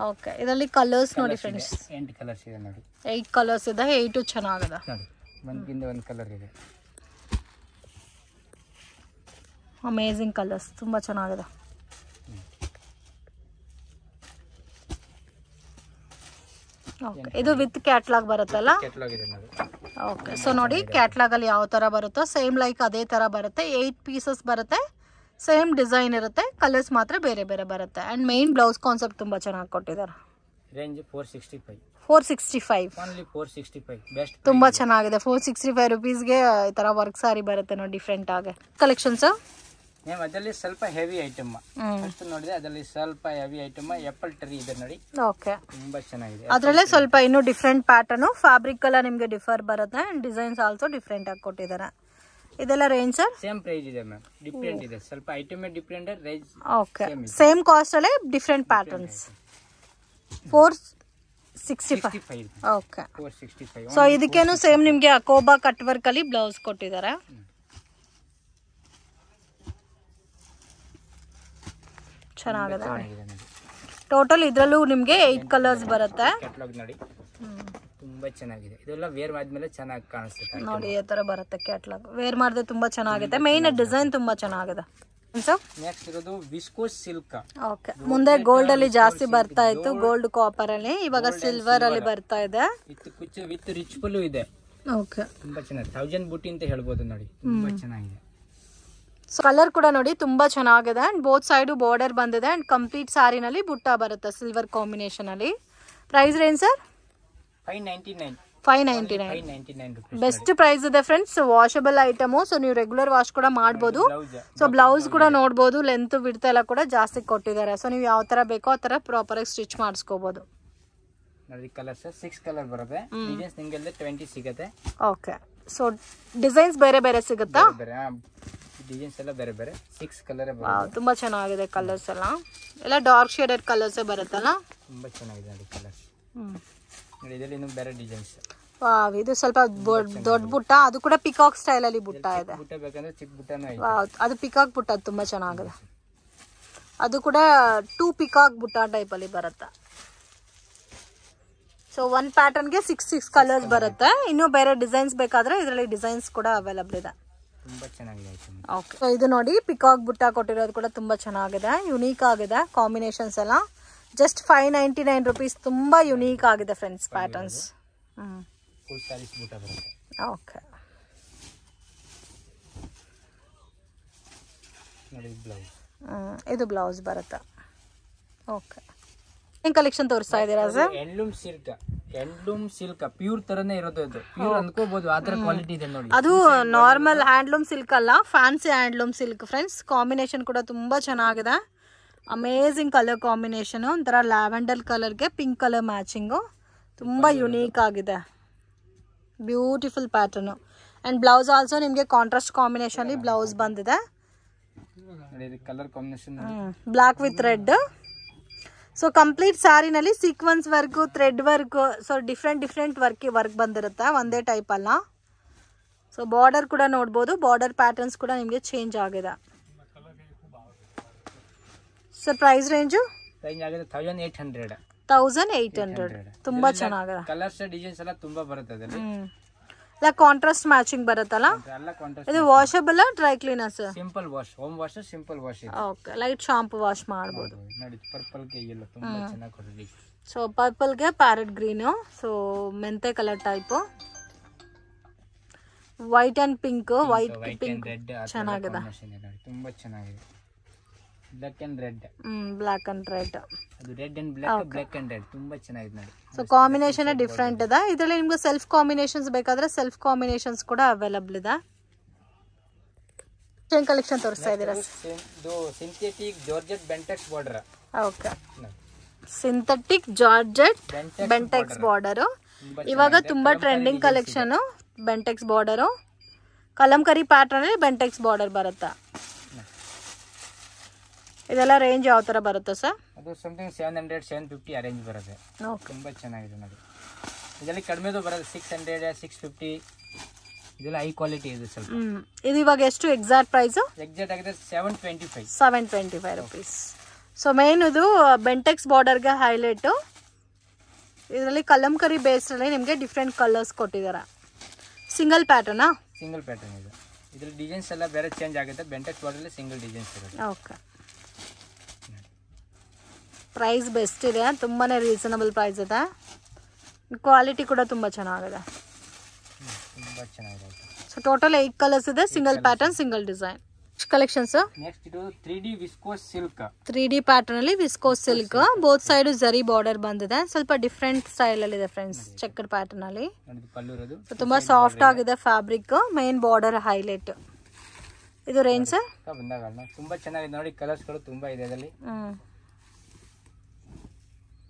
ಓಕೆ, ಇದರಲ್ಲಿ ಕಲರ್ಸ್ ನೋಡಿ ಫ್ರೆಂಡ್ಸ್, 8 ಕಲರ್ಸ್ ಇದೆ ನೋಡಿ. 8 ಕಲರ್ಸ್ ಇದೆ, 8 ಚೆನ್ನಾಗಿದೆ ನೋಡಿ. ಒಂದಕ್ಕಿಂತ ಒಂದು ಕಲರ್ ಇದೆ. ಅಮೇಜಿಂಗ್ ಕಲರ್ಸ್, ತುಂಬಾ ಚೆನ್ನಾಗಿದೆ. ಓಕೆ, ಇದು ವಿತ್ ಕ್ಯಾಟ್ಲಾಗ್ ಬರುತ್ತಲ್ಲ? ಕ್ಯಾಟ್ಲಾಗ್ ಇದೆ ನೋಡಿ. ಓಕೆ, ಸೊ ನೋಡಿ ಕ್ಯಾಟ್ಲಾಗ್ ಅಲ್ಲಿ ಯಾವ ತರ ಬರುತ್ತೋ ಸೇಮ್ ಲೈಕ್ ಅದೇ ತರ ಬರುತ್ತೆ. 8 ಪೀಸಸ್ ಬರುತ್ತೆ, ಸೇಮ್ ಡಿಸೈನ್ ಇರುತ್ತೆ, ಕಲರ್ಸ್ ಮಾತ್ರ ಬೇರೆ ಬೇರೆ ಬರುತ್ತೆ. ಅಂಡ್ ಮೈನ್ ಬ್ಲೌಸ್ ಕಾನ್ಸೆಪ್ಟ್ ತುಂಬಾ ಚೆನ್ನಾಗಿ ಕೊಟ್ಟಿದ್ದಾರೆ. ರೇಂಜ್ 465. 465 only 465 best. ತುಂಬಾ ಚೆನ್ನಾಗಿದೆ. 465 ರುಪೀಸ್ಗೆ ಈ ತರ ವರ್ಕ್ ಸಾರಿ ಬರುತ್ತೆ ನೋಡಿ, ಡಿಫ್ರೆಂಟ್ ಆಗಿ. ಕಲೆಕ್ಷನ್ಸ್ ಅದರಲ್ಲಿ ಸ್ವಲ್ಪ ಹೆವಿ ಐಟಮ್ ಫಸ್ಟ್ ನೋಡಿದ್ರೆ, ಅದರಲ್ಲಿ ಸ್ವಲ್ಪ ಹೆವಿ ಐಟಮ್ ಆಪಲ್ ಟ್ರೀ ಇದೆ ನೋಡಿ. ಓಕೆ, ತುಂಬಾ ಚೆನ್ನಾಗಿದೆ. ಅದರಲ್ಲೇ ಸ್ವಲ್ಪ ಇನ್ನು ಡಿಫ್ರೆಂಟ್ ಪ್ಯಾಟರ್ನ್, ಫ್ಯಾಬ್ರಿಕ್ ಎಲ್ಲ ನಿಮ್ಗೆ ಡಿಫರ್ ಬರುತ್ತೆ. ಅಂಡ್ ಡಿಸೈನ್ಸ್ ಆಲ್ಸೋ ಡಿಫ್ರೆಂಟ್ ಆಗಿ ಕೊಟ್ಟಿದ್ದಾರೆ. ಇದೆಲ್ಲ ರೇಂಜ್ ಸರ್? ಸೇಮ್ ಪ್ರೈಸ್ ಇದೆ ಮ್ಯಾಮ್, ಡಿಫ್ರೆಂಟ್ ಇದೆ, ಸ್ವಲ್ಪ item different range. Okay, same cost ಅಲ್ಲೇ ಡಿಫ್ರೆಂಟ್ ಪ್ಯಾಟರ್ನ್ಸ್. 465. ಓಕೆ, 465. ಸೊ ಇದಕ್ಕೇನು ಸೇಮ್ ನಿಮ್ಗೆ ಅಕೋಬಾ ಕಟ್ ವರ್ಕ್ ಅಲ್ಲಿ ಬ್ಲೌಸ್ ಕೊಟ್ಟಿದ್ದಾರೆ. ಚೆನ್ನಾಗಿದೆ. ಟೋಟಲ್ ಇದ್ರಲ್ಲೂ ನಿಮ್ಗೆ 8 ಕಲರ್ಸ್ ಬರುತ್ತೆ. ಕ್ಯಾಟಲಾಗ್ ನೋಡಿ, ತುಂಬಾ ಚೆನ್ನಾಗಿದೆ. ಇದೆಲ್ಲ ವೇರ್ ಮಾಡಿದ್ಮೇಲೆ ಚೆನ್ನಾಗಿ ಕಾಣಿಸುತ್ತೆ ನೋಡಿ, ಈ ತರ ಬರುತ್ತೆ ಕ್ಯಾಟಲಾಗ್. ವೇರ್ ಮಾಡಿದ್ರೆ ತುಂಬಾ ಚೆನ್ನಾಗಿದೆ. ಮೇನ್ ಡಿಸೈನ್ ತುಂಬಾ ಚೆನ್ನಾಗಿದೆ. ನೆಕ್ಸ್ಟ್ ಇರೋದು ವಿಸ್ಕೋಸ್ ಸಿಲ್ಕ್. ಓಕೆ, ಮುಂದೆ ಗೋಲ್ಡ್ ಅಲ್ಲಿ ಜಾಸ್ತಿ ಬರ್ತಾ ಇತ್ತು, ಗೋಲ್ಡ್ ಕಾಪರ್ ಅಲ್ಲಿ, ಇವಾಗ ಸಿಲ್ವರ್ ಅಲ್ಲಿ ಬರ್ತಾ ಇದೆ. ವಿತ್ ರಿಚ್ ಪಲ್ಲು ಇದೆ. ಓಕೆ, ತುಂಬಾ ಚೆನ್ನಾಗಿದೆ. 1000 ಬುಟ್ಟಿ ಅಂತ ಹೇಳ್ಬೋದು ನೋಡಿ, ತುಂಬಾ ಚೆನ್ನಾಗಿದೆ. ಸೊ ಕಲರ್ ಕೂಡ ನೋಡಿ ತುಂಬಾ ಚೆನ್ನಾಗಿದೆ. ಅಂಡ್ ಬೋತ್ ಸೈಡ್ ಬಾರ್ಡರ್ ಬಂದಿದೆ. ಅಂಡ್ ಕಂಪ್ಲೀಟ್ ಸಾರಿನಲ್ಲಿ ಬುಟ್ಟ ಬರುತ್ತೆ ಸಿಲ್ವರ್ ಕಾಂಬಿನೇಷನ್ ಅಲ್ಲಿ. Price range sir? 599. Best price ಇದೆ ಫ್ರೆಂಡ್ಸ್. ವಾಷಬಲ್ ಐಟಮು, ಸೊ ನೀವು ರೆಗ್ಯುಲರ್ ವಾಶ್ ಕೂಡ ಮಾಡ್ಬೋದು. ಸೊ ಬ್ಲೌಸ್ ಕೂಡ ನೋಡ್ಬೋದು, ಲೆಂತ್ ವಿಡ್ತ್ ಎಲ್ಲ ಕೂಡ ಜಾಸ್ತಿ ಕೊಟ್ಟಿದ್ದಾರೆ. ಸೊ ನೀವು ಯಾವ ತರ ಬೇಕೋ ಆ ತರ ಪ್ರಾಪರ್ ಆಗಿ ಸ್ಟಿಚ್ ಮಾಡಿಸ್ಕೋಬಹುದು. ಕಲರ್ಸ್ 6 ಕಲರ್ ಬರುತ್ತೆ. ಡಿಸೈನ್ಸ್ ನಿಮಗೆ 20 ಸಿಗುತ್ತೆ. ಓಕೆ, ಸೊ ಡಿಸೈನ್ಸ್ ಬೇರೆ ಬೇರೆ ಸಿಗುತ್ತಾ? ಡಿಸೈನ್ಸ್ ಎಲ್ಲ ಬೇರೆ ಬೇರೆ 6 ಕಲರ್. ತುಂಬಾ ಚೆನ್ನಾಗಿದೆ ಕಲರ್ಸ್ ಎಲ್ಲ ಡಾರ್ಕ್ ಶೇಡೆಡ್ ಕಲರ್ಸ್ ಬರುತ್ತಲ್ಲ, ತುಂಬಾ ಚೆನ್ನಾಗಿದೆ ನೋಡಿ ಕಲರ್ಸ್. ನೋಡಿ ಇದರಲ್ಲಿ ಇನ್ನು ಬೇರೆ ಡಿಸೈನ್ಸ್. ವಾವ್, ಇದು ಸ್ವಲ್ಪ ದೊಡ್ಡ ಬುಟ್ಟ, ಅದು ಕೂಡ ಪಿಕಾಕ್ ಸ್ಟೈಲ್ ಅಲ್ಲಿ ಬುಟ್ಟ ಇದೆ. ಬುಟ್ಟ ಬೇಕಂದ್ರೆ ಚಿಕ್ಕ ಬುಟ್ಟನೂ ಇದೆ. ವಾವ್, ಅದು ಪಿಕಾಕ್ ಬುಟ್ಟ ತುಂಬಾ ಚೆನ್ನಾಗಿದೆ. ಅದು ಕೂಡ 2 ಪಿಕಾಕ್ ಬುಟ್ಟ ಟೈಪ್ ಅಲ್ಲಿ ಬರುತ್ತೆ. ಸೊ ಸೊ ಒಂದು ಪ್ಯಾಟರ್ನ್ಗೆ 6 ಕಲರ್ಸ್ ಬರುತ್ತೆ. ಇನ್ನು ಬೇರೆ ಡಿಸೈನ್ಸ್ ಬೇಕಾದ್ರೆ ಇದರಲ್ಲಿ ಡಿಸೈನ್ಸ್ ಕೂಡ ಅವೈಲಬಲ್ ಇದೆ. ತುಂಬಾ ಚೆನ್ನಾಗಿದೆ. ಓಕೆ, ಸೊ ಇದು ನೋಡಿ ಪಿಕಾಕ್ ಬುಟ್ಟ ಕೊಟ್ಟಿರೋದು ಕೂಡ ತುಂಬಾ ಚೆನ್ನಾಗಿದೆ, ಯುನೀಕ್ ಆಗಿದೆ. ಕಾಂಬಿನೇಷನ್ಸ್ ಎಲ್ಲ ಜಸ್ಟ್ 599 ರುಪೀಸ್. ತುಂಬಾ ಯುನೀಕ್ ಆಗಿದೆ ಫ್ರೆಂಡ್ಸ್ ಪ್ಯಾಟರ್ನ್ಸ್. ಫುಲ್ ಸ್ಯಾರೀಸ್ ಬುಟ್ಟ ಬರುತ್ತೆ. ಓಕೆ, ನೋಡಿ ಬ್ಲೌಸ್. ಇದು ಬ್ಲೌಸ್ ಬರುತ್ತೆ. ಓಕೆ, ಏನ್ ಕಲೆಕ್ಷನ್ ತೋರಿಸ್ತಾ ಇದ್ದೀರಾ ಸರ್? ಹ್ಯಾಂಡ್ಲೂಮ್ ಸಿಲ್ಕ್ ಪ್ಯೂರ್ ತರನೇ ಇರೋದು. ಇದು ಪ್ಯೂರ್ ಅನ್ಕೋಬಹುದು, ಆ ತರ ಕ್ವಾಲಿಟಿ ಇದೆ ನೋಡಿ. ಅದು ನಾರ್ಮಲ್ ಹ್ಯಾಂಡ್ಲೂಮ್ ಸಿಲ್ಕ್ ಅಲ್ಲ, fancy handloom silk friends. Combination ಕೂಡ ತುಂಬಾ ಚೆನ್ನಾಗಿದೆ. Amazing colour combination. ಒಂಥರ ಲ್ಯಾವೆಂಡರ್ ಕಲರ್ಗೆ ಪಿಂಕ್ ಕಲರ್ ಮ್ಯಾಚಿಂಗು. ತುಂಬಾ ಯುನೀಕ್ ಆಗಿದೆ. Beautiful pattern. And blouse also ನಿಮಗೆ ಕಾಂಟ್ರಾಸ್ಟ್ ಕಾಂಬಿನೇಷನ್ ಬ್ಲೌಸ್ ಬಂದಿದೆ. Colour combination black with red. So complete ಸ್ಯಾರಿನಲ್ಲಿ sequence work, thread work, so different work ಬಂದಿರುತ್ತೆ, ಒಂದೇ ಟೈಪ್ ಅಲ್ಲ. ಸೊ ಬಾರ್ಡರ್ ಕೂಡ ನೋಡ್ಬೋದು. ಬಾರ್ಡರ್ ಪ್ಯಾಟರ್ನ್ಸ್ ಕೂಡ ನಿಮಗೆ ಚೇಂಜ್ ಆಗಿದೆ. So price range 1800. ತುಂಬಾ ಚೆನ್ನಾಗಿದೆ. ಕಲರ್ಸ್ ಡಿಸೈನ್ಸ್ ಎಲ್ಲ ತುಂಬಾ ಬರುತ್ತೆ ಅದರಲ್ಲಿ. ಇಲ್ಲ ಕಾಂಟ್ರಾಸ್ಟ್ ಮ್ಯಾಚಿಂಗ್ ಬರುತ್ತಲ್ಲ. ಇದು washable dry cleaners? Simple wash, home wash, simple wash. Okay, light shampoo wash ಮಾಡಬಹುದು. ನೋಡಿ ಪರ್ಪಲ್ ಗೆ ಎಲ್ಲ ತುಂಬಾ ಚೆನ್ನಾಗಿ ಕೊಟ್ಟಿದೆ. ಸೊ ಪರ್ಪಲ್ ಗೆ ಪ್ಯಾರೆಟ್ ಗ್ರೀನ್, ಸೊ ಮೆಂತೆ colour type, white and pink, white pink ಚೆನ್ನಾಗಿದೆ. ತುಂಬಾ ಚೆನ್ನಾಗಿದೆ. Black and red. Black and red. ಅದು red and black, black and red ತುಂಬಾ ಚೆನ್ನಾಗಿದೆ ನೋಡಿ. ಸೊ ಕಾಂಬಿನೇಷನ್ ಡಿಫ್ರೆಂಟ್ ಇದೆ. ಇದರಲ್ಲಿ ನಿಮ್ಗೆ ಸೆಲ್ಫ್ ಕಾಂಬಿನೇಷನ್ಸ್ ಬೇಕಾದ್ರೆ ಸೆಲ್ಫ್ ಕಾಂಬಿನೇಷನ್ಸ್ ಕೂಡ ಅವೈಲಬಲ್ ಇದೆ. ಏನ್ ಕಲೆಕ್ಷನ್ ತೋರಿಸ್ತಾ ಇದ್ದೀರಾ? ಇದು synthetic georgette Bentex border. Okay, synthetic georgette Bentex border. ಇವಾಗ ತುಂಬಾ trending collection Bentex border. Kalamkari pattern ಅಲ್ಲಿ ಬೆಂಟೆಕ್ಸ್ ಬಾರ್ಡರ್ ಬರುತ್ತಾ? ಇದೆಲ್ಲ ರೇಂಜ್ ಯಾವ ತರ ಬರುತ್ತೆ ಸರ್? ಅದು ಸಮಥಿಂಗ್ 700-750 ಆ ರೇಂಜ್ ಬರುತ್ತೆ. ತುಂಬಾ ಚೆನ್ನಾಗಿದೆ ನೋಡಿ. ಇದರಲ್ಲಿ ಕಡಿಮೆದು ಬರುತ್ತೆ 600-650. ಇದೆಲ್ಲ ಹೈ ಕ್ವಾಲಿಟಿ ಇದೆ ಸ್ವಲ್ಪ. ಇದು ಇವಾಗ ಎಷ್ಟು ಎಕ್ಸಾಕ್ಟ್ ಪ್ರೈಸ್? ಎಕ್ಸಾಕ್ಟ್ ಆಗಿದೆ 725. 725 ರುಪೀಸ್. ಸೊ ಮೇನ್ ಇದು ಬೆಂಟೆಕ್ಸ್ ಬಾರ್ಡರ್ಗೆ ಹೈಲೈಟು. ಇದರಲ್ಲಿ ಕಲಂಕರಿ ಬೇಸ್ನಲ್ಲಿ ನಿಮಗೆ ಡಿಫ್ರೆಂಟ್ ಕಲರ್ಸ್ ಕೊಟ್ಟಿದ್ದಾರೆ. ಸಿಂಗಲ್ ಪ್ಯಾಟರ್ನಾ? ಸಿಂಗಲ್ ಪ್ಯಾಟರ್ನ್ ಇದೆ. ಇದರಲ್ಲಿ ಡಿಸೈನ್ಸ್ ಎಲ್ಲ ಬೇರೆ ಚೇಂಜ್ ಆಗುತ್ತೆ. ಬೆಂಟೆಕ್ಸ್ ಬಾರ್ಡರ್ ಸಿಂಗಲ್ ಡಿಸೈನ್ಸ್ ಇರುತ್ತೆ. ಓಕೆ, ಪ್ರೈಸ್ ಬೆಸ್ಟ್ ಇದೆ. ತುಂಬಾನೇ ರೀಸನಬಲ್ ಪ್ರೈಸ್ ಇದೆ. ಕ್ವಾಲಿಟಿ ಕೂಡ ತುಂಬಾ ಚೆನ್ನಾಗಿದೆ. ತುಂಬಾ ಚೆನ್ನಾಗಿದೆ. ಸೊ ಟೋಟಲ್ 8 ಕಲರ್ಸ್ ಇದೆ. Single pattern, single design. Collections next ಇದು 3D viscose silk. 3D pattern ಅಲ್ಲಿ ವಿಸ್ಕೋಸ್ ಸಿಲ್ಕ್. ಬೋತ್ ಸೈಡ್ ಜರಿ ಬಾರ್ಡರ್ ಬಂದಿದೆ. ಸ್ವಲ್ಪ ಡಿಫ್ರೆಂಟ್ ಸ್ಟೈಲ್ ಅಲ್ಲಿ ಇದೆ ಫ್ರೆಂಡ್ಸ್. ಚೆಕ್ಕರ್ ಪ್ಯಾಟರ್ನ್ ಅಲ್ಲಿ ತುಂಬಾ ಸಾಫ್ಟ್ ಆಗಿದೆ ಫ್ಯಾಬ್ರಿಕ್. Main border highlight. ಇದು ರೇಂಜ್ ಸರ್? ತುಂಬಾ ಚೆನ್ನಾಗಿದೆ ನೋಡಿ. ಕಲರ್ಸ್ ಗಳು ತುಂಬಾ ಇದೆ ಇದರಲ್ಲಿ.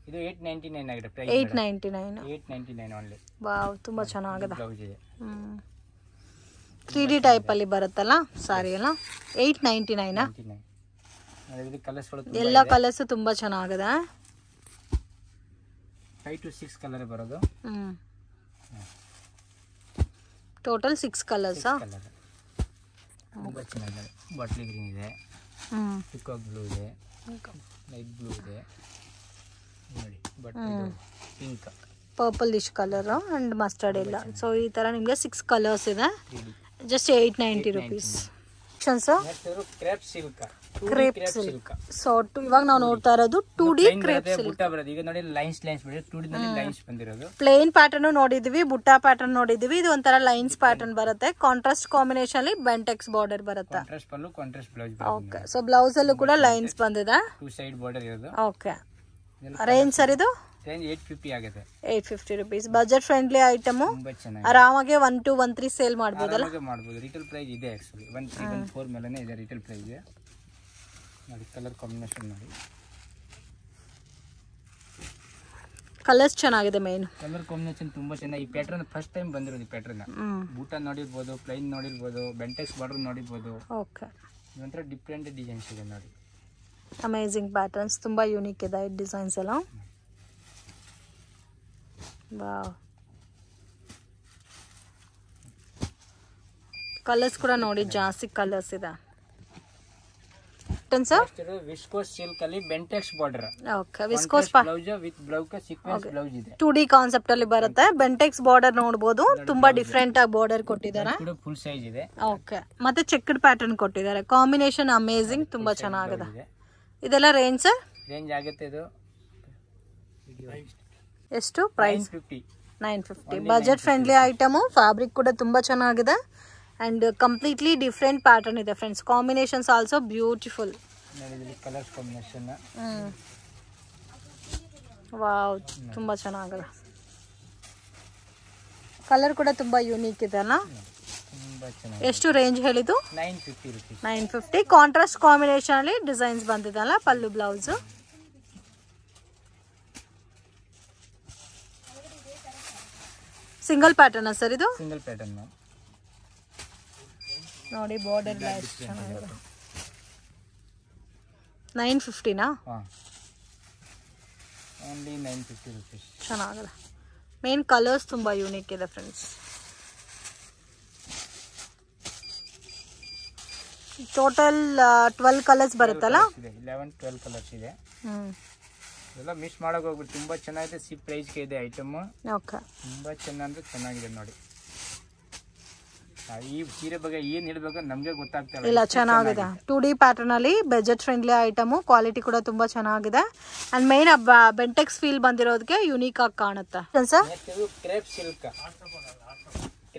ಇದು 899 ಆಗಿದೆ ಪ್ರೈಸ್. 899 ಓನ್ಲಿ. ವಾವ್, ತುಂಬಾ ಚೆನ್ನಾಗಿದೆ. 3D ಟೈಪ್ ಅಲ್ಲಿ ಬರುತ್ತಲ್ಲ ಸಾರಿ ಎಲ್ಲ. 899. ಇದು ಕಲರ್ಸ್ ಗಳು ಎಲ್ಲ ಕಲರ್ಸ್ ತುಂಬಾ ಚೆನ್ನಾಗಿದೆ. 5 to 6 ಕಲರ್ ಬರೋದು. Total 6 colours. ತುಂಬಾ ಚೆನ್ನಾಗಿದೆ. ಬಾಟ್ಲಿ ಗ್ರೀನ್ ಇದೆ, ಪಿಕಾಕ್ ಬ್ಲೂ ಇದೆ, ಲೈಟ್ ಬ್ಲೂ ಇದೆ ನೋಡಿ. But pink, purple Ish colour and mustard ಇಲ್ಲ. ಸೊ ಈ ತರ ನಿಮಗೆ 6 ಕಲರ್ಸ್ ಇದೆ. Just 890 rupees. Crepe silk. Crepe silk. So ಇವಾಗ ನಾವು ನೋಡ್ತಾ ಇರೋದು 2D ಕ್ರೇಪ್ ಸಿಲ್ಕ್. ಈಗ ನೋಡಿ ಲೈನ್ಸ್ ಬಿಡಿ. 2D ನಲ್ಲಿ ಲೈನ್ಸ್ ಬಂದಿರೋದು. ಪ್ಲೇನ್ ಪ್ಯಾಟರ್ನ್ ನೋಡಿದ್ವಿ, ಬುಟ್ಟ ಪ್ಯಾಟರ್ನ್ ನೋಡಿದ್ವಿ. ಇದು ಒಂಥರ ಲೈನ್ಸ್ ಪ್ಯಾಟರ್ನ್ ಬರುತ್ತೆ. ಕಾಂಟ್ರಾಸ್ಟ್ ಕಾಂಬಿನೇಷನ್ ಅಲ್ಲಿ ಬೆಂಟೆಕ್ಸ್ ಬಾರ್ಡರ್ ಬರುತ್ತೆ. Contrast pallu, contrast blouse. Okay, so blouse ಅಲ್ಲೂ ಕೂಡ ಲೈನ್ಸ್ ಬಂದಿದೆ. 2 ಸೈಡ್ ಬಾರ್ಡರ್ ಇರೋದು. ಓಕೆ, ರೇಂಜ್ ಸರ್ ಇದು? ರೇಂಜ್ 850 ಆಗಿದೆ. 850 ರುಪೀಸ್. Budget friendly item. ತುಂಬಾ ಚೆನ್ನಾಗಿ ಆರಾಮಾಗಿ 1 to 13 ಸೇಲ್ ಮಾಡಬಹುದಲ್ಲ? ಮಾಡಬಹುದು. ರಿಟೇಲ್ ಪ್ರೈಸ್ ಇದೆ ಆಕ್ಚುಲಿ. 1314 ಮೇಲೆನೇ ಇದೆ ರಿಟೇಲ್ ಪ್ರೈಸ್. ನೋಡಿ ಕಲರ್ ಕಾಂಬಿನೇಷನ್ ನೋಡಿ. ಕಲರ್ಸ್ ಚೆನ್ನಾಗಿದೆ. ಮೇನ್ ಕಲರ್ ಕಾಂಬಿನೇಷನ್ ತುಂಬಾ ಚೆನ್ನಾಗಿ. ಈ ಪ್ಯಾಟರ್ನ್ ಫಸ್ಟ್ ಟೈಮ್ ಬಂದಿರೋದು. ಈ ಪ್ಯಾಟರ್ನ್ ಬೂಟ ನೋಡಿರ್ಬೋದು, ಪ್ಲೈನ್ ನೋಡಿರ್ಬೋದು, ಬೆಂಟೆಕ್ಸ್ ಬಾರ್ಡರ್ ನೋಡಿರ್ಬೋದು. ಓಕೆ, ಇದೊಂಥರ ಡಿಫ್ರೆಂಟ್ ಡಿಸೈನ್ಸ್ ಇದೆ ನೋಡಿ. Amazing patterns. ತುಂಬಾ ಯೂನಿಕ್ ಇದೆ ಡಿಸೈನ್ಸ್ ಎಲ್ಲ. ವಾವ್, ಕಲರ್ಸ್ ಕೂಡ ನೋಡಿ ಜಾಸ್ತಿ ಕಲರ್ಸ್ ಇದೆ. ಪ್ಯಾಟರ್ನ್ಸ್ ವಿಸ್ಕೋಸ್ ಸಿಲ್ಕ್ ಅಲ್ಲಿ Bentex border. Okay, viscose blouse with blouse sequence blouse ಇದೆ. 2D ಕಾನ್ಸೆಪ್ಟ್ ಅಲ್ಲಿ ಬರುತ್ತೆ. ಬೆಂಟೆಕ್ಸ್ ಬಾರ್ಡರ್ ನೋಡಬಹುದು, ತುಂಬಾ ಡಿಫರೆಂಟ್ ಆಗಿ ಬಾರ್ಡರ್ ಕೊಟ್ಟಿದ್ದಾರೆ. ಫುಲ್ ಸೈಜ್ ಇದೆ. ಓಕೆ, ಮತ್ತೆ ಚೆಕ್ಡ್ ಪ್ಯಾಟರ್ನ್ ಕೊಟ್ಟಿದ್ದಾರೆ. ಕಾಂಬಿನೇಷನ್ ಅಮೇಜಿಂಗ್, ತುಂಬಾ ಚೆನ್ನಾಗಿದೆ. ಇದೆಲ್ಲ ರೇಂಜ್ ಸರ್? ರೇಂಜ್ ಆಗುತ್ತೆ ಇದು ಎಷ್ಟು price? 950. Budget friendly item. Fabric ಕೂಡ ತುಂಬಾ ಚೆನ್ನಾಗಿದೆ ಅಂಡ್ ಕಂಪ್ಲೀಟ್ಲಿ ಡಿಫರೆಂಟ್ ಪ್ಯಾಟರ್ನ್ ಇದೆ friends. Combinations also beautiful. Colours combination wow, ತುಂಬಾ ಚೆನ್ನಾಗಿದೆ. ಕಲರ್ ಕೂಡ ತುಂಬಾ ಯೂನಿಕ್ ಇದೆ ಅಲ್ಲ? ಎಷ್ಟು ರೇಂಜ್ ಹೇಳಿದ್ದು? 950 rupees. 950. ಕಾಂಟ್ರಾಸ್ಟ್ ಕಾಂಬಿನೇಷನ್ ಅಲ್ಲಿ ಡಿಸೈನ್ಸ್ ಬಂದಿದೆ ಅಲ್ಲ, ಪಲ್ಲು ಬ್ಲೌಸ್. ಸಿಂಗಲ್ ಪ್ಯಾಟರ್ನ್ ಸರ್ ಇದು? ಸಿಂಗಲ್ ಪ್ಯಾಟರ್ನ್ ನೋಡಿ, ಬಾರ್ಡರ್ ಚೆನ್ನಾಗಿದೆ. 950 ನಾ? Only 950 rupees. ಚೆನ್ನಾಗಿದೆ. ಮೇನ್ ಕಲರ್ಸ್ ತುಂಬಾ ಯೂನಿಕ್ ಇದೆ ಫ್ರೆಂಡ್ಸ್. ಟೋಟಲ್ 12 ಕಲರ್ಸ್ ಬರುತ್ತಲ್ಲ? 11-12 ಕಲರ್ಸ್ ಇದೆ. ಇದೆಲ್ಲ ಮಿಸ್ ಮಾಡಕ್ ಹೋಗ್ಬಿಟ್ಟು ತುಂಬಾ ಚೆನ್ನಾಗಿದೆ. ಸಿ ಪ್ರೈಸ್ ಗೆ ಇದೆ ಐಟಮ್. ಓಕೆ, ತುಂಬಾ ಚೆನ್ನಾಗಿದೆ ನೋಡಿ. ಈ ಸೀರೆ ಬಗ್ಗೆ ಏನ್ ಹೇಳ್ಬೇಕು ನಮ್ಗೆ ಗೊತ್ತಾಗ್ತಾ ಇಲ್ಲ. ಚೆನ್ನಾಗಿದೆ. 2D ಪ್ಯಾಟರ್ನ್ ಅಲ್ಲಿ ಬಜೆಟ್ ಫ್ರೆಂಡ್ಲಿ ಐಟಮ್. ಕ್ವಾಲಿಟಿ ಕೂಡ ತುಂಬಾ ಚೆನ್ನಾಗಿದೆ ಅಂಡ್ ಮೇನ್ ಬೆಂಟೆಕ್ಸ್ ಫೀಲ್ ಬಂದಿರೋದಕ್ಕೆ ಯೂನಿಕ್ ಆಗಿ ಕಾಣುತ್ತೆ.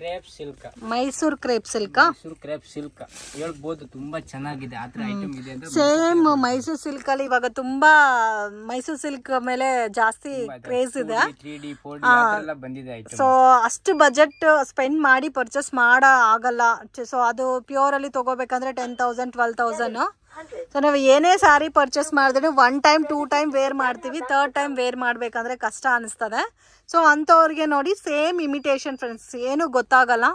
Crepe silk. Mysore crepe silk. Crepe silk ಹೇಳ್ಬೋದು, ತುಂಬಾ ಚೆನ್ನಾಗಿದೆ. ಆ ತರ ಐಟಮ್ ಇದೆ. ಸೇಮ್ ಮೈಸೂರ್ ಸಿಲ್ಕ್ ಅಲ್ಲಿ ಇವಾಗ ತುಂಬಾ ಮೈಸೂರ್ ಸಿಲ್ಕ್ ಮೇಲೆ ಜಾಸ್ತಿ ಕ್ರೇಜ್ ಇದೆ. 3D 4D ಬಂದಿದೆ ಐಟಮ್. ಸೊ ಅಷ್ಟು ಬಜೆಟ್ ಸ್ಪೆಂಡ್ ಮಾಡಿ ಪರ್ಚೇಸ್ ಆಗಲ್ಲ. ಸೊ ಅದು ಪ್ಯೂರ್ ಅಲ್ಲಿ ತಗೋಬೇಕಂದ್ರೆ 10,000 12,000. ಸೊ ನಾವು ಏನೇ ಸ್ಯಾರಿ ಪರ್ಚೇಸ್ ಮಾಡಿದ್ರೆ 1 ಟೈಮ್ 2 ಟೈಮ್ ವೇರ್ ಮಾಡ್ತೀವಿ, 3rd ಟೈಮ್ ವೇರ್ ಮಾಡ್ಬೇಕಂದ್ರೆ ಕಷ್ಟ ಅನಿಸ್ತದೆ. ಸೊ ಅಂಥವ್ರಿಗೆ ನೋಡಿ ಸೇಮ್ ಇಮಿಟೇಷನ್ ಫ್ರೆಂಡ್ಸ್, ಏನು ಗೊತ್ತಾಗಲ್ಲ.